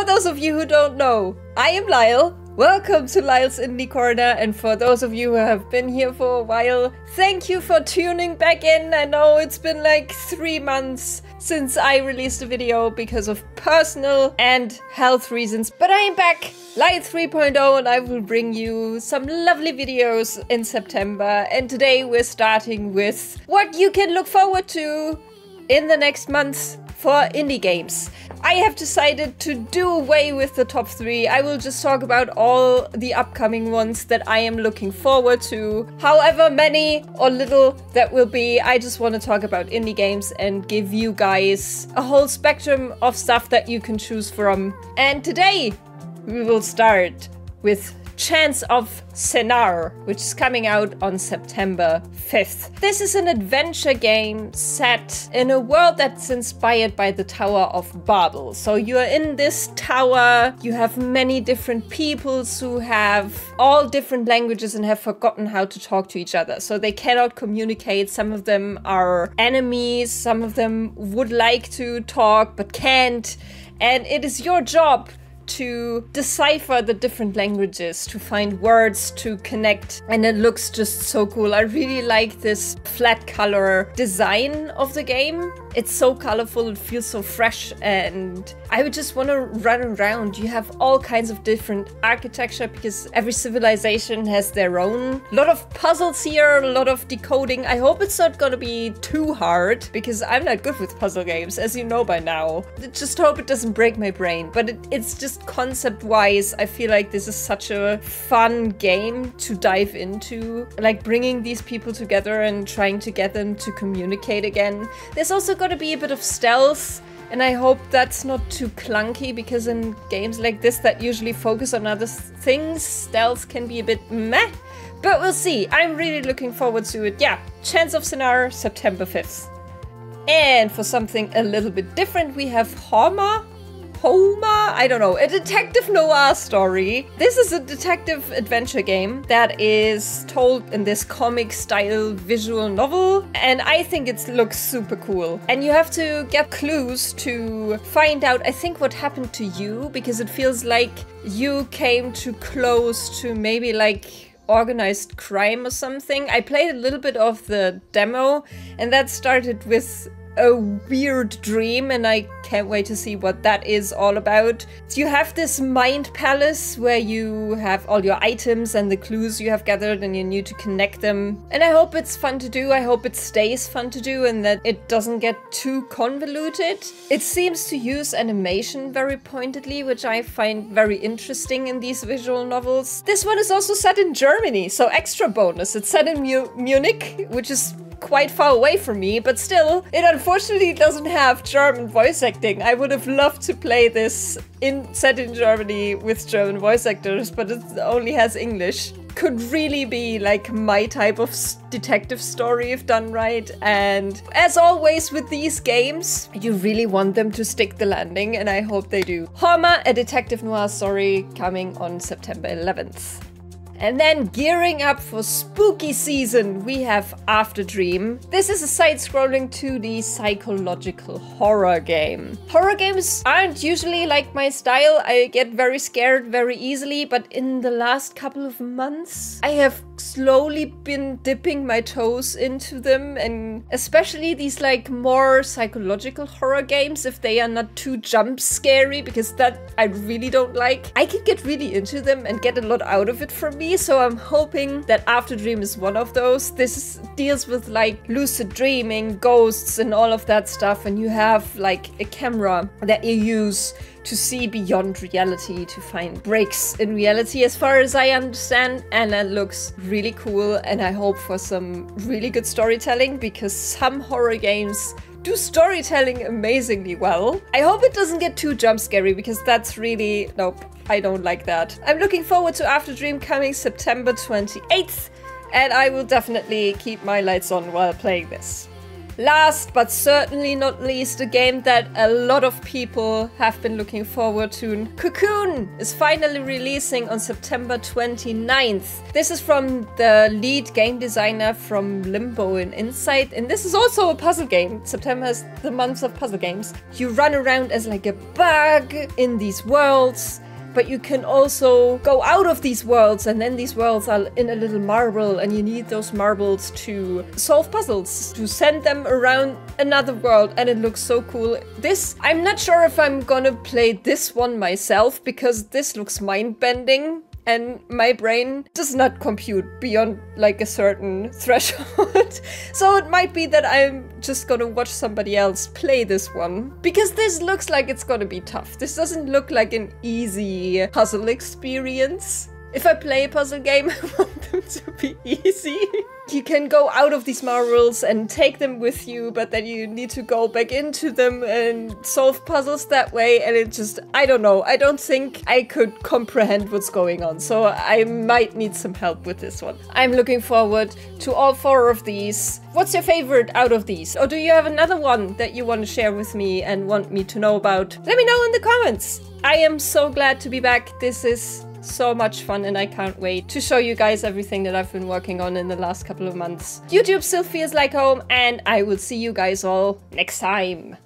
For those of you who don't know, I am Lile. Welcome to Lile's Indie Corner, and for those of you who have been here for a while, thank you for tuning back in. I know it's been like 3 months since I released a video because of personal and health reasons, but I am back, Lile 3.0, and I will bring you some lovely videos in September. And today we're starting with what you can look forward to in the next month for indie games. I have decided to do away with the top 3. I will just talk about all the upcoming ones that I am looking forward to. However many or little that will be, I just want to talk about indie games and give you guys a whole spectrum of stuff that you can choose from. And today we will start with Chants of Sennaar, which is coming out on September 5th. This is an adventure game set in a world that's inspired by the Tower of Babel. So you're in this tower, you have many different peoples who have all different languages and have forgotten how to talk to each other. So they cannot communicate. Some of them are enemies, some of them would like to talk but can't. And it is your job to decipher the different languages, to find words to connect, and it looks just so cool. I really like this flat color design of the game. It's so colorful, it feels so fresh, and I would just want to run around. You have all kinds of different architecture because every civilization has their own. A lot of puzzles here, a lot of decoding. I hope it's not gonna be too hard because I'm not good with puzzle games, as you know by now. I just hope it doesn't break my brain, but it's just concept-wise, I feel like this is such a fun game to dive into. Like bringing these people together and trying to get them to communicate again. There's also got to be a bit of stealth, and I hope that's not too clunky because in games like this that usually focus on other things, stealth can be a bit meh, but we'll see. I'm really looking forward to it. Yeah, Chants of Sennaar, September 5th. And for something a little bit different, we have Hauma, I don't know, a detective noir story. This is a detective adventure game that is told in this comic style visual novel, and I think it looks super cool. And you have to get clues to find out, I think, what happened to you, because it feels like you came too close to maybe like organized crime or something. I played a little bit of the demo, and that started with a weird dream, and I can't wait to see what that is all about. So you have this mind palace where you have all your items and the clues you have gathered, and you need to connect them. And I hope it's fun to do. I hope it stays fun to do and that it doesn't get too convoluted. It seems to use animation very pointedly, which I find very interesting in these visual novels. This one is also set in Germany, so extra bonus. It's set in Munich, which is quite far away from me, but still, it unfortunately doesn't have German voice acting. I would have loved to play this set in Germany with German voice actors, but it only has English. Could really be like my type of detective story if done right. And as always with these games, you really want them to stick the landing, and I hope they do. Hauma, a detective noir story, coming on September 11th. And then gearing up for spooky season, we have Afterdream. This is a side-scrolling 2D psychological horror game. Horror games aren't usually like my style. I get very scared very easily, but in the last couple of months, I have slowly been dipping my toes into them, and especially these like more psychological horror games, if they are not too jump scary, because that I really don't like. I can get really into them and get a lot out of it for me. So I'm hoping that Afterdream is one of those. Deals with like lucid dreaming, ghosts and all of that stuff, and you have like a camera that you use to see beyond reality, to find breaks in reality as far as I understand, and that looks really cool, and I hope for some really good storytelling because some horror games do storytelling amazingly well. I hope it doesn't get too jump scary because that's really, nope, I don't like that. I'm looking forward to Afterdream coming September 28th, and I will definitely keep my lights on while playing this. Last but certainly not least, a game that a lot of people have been looking forward to. Cocoon is finally releasing on September 29th. This is from the lead game designer from Limbo and Insight, and this is also a puzzle game. September is the month of puzzle games. You run around as like a bug in these worlds, but you can also go out of these worlds, and then these worlds are in a little marble, and you need those marbles to solve puzzles, to send them around another world, and it looks so cool. This, I'm not sure if I'm gonna play this one myself, because this looks mind-bending, and my brain does not compute beyond like a certain threshold. So it might be that I'm just gonna watch somebody else play this one, because this looks like it's gonna be tough. This doesn't look like an easy puzzle experience. If I play a puzzle game, I want them to be easy. You can go out of these marbles and take them with you, but then you need to go back into them and solve puzzles that way, and it just, I don't know. I don't think I could comprehend what's going on, so I might need some help with this one. I'm looking forward to all 4 of these. What's your favorite out of these? Or do you have another one that you want to share with me and want me to know about? Let me know in the comments. I am so glad to be back. This is so much fun, and I can't wait to show you guys everything that I've been working on in the last couple of months. YouTube still feels like home, and I will see you guys all next time.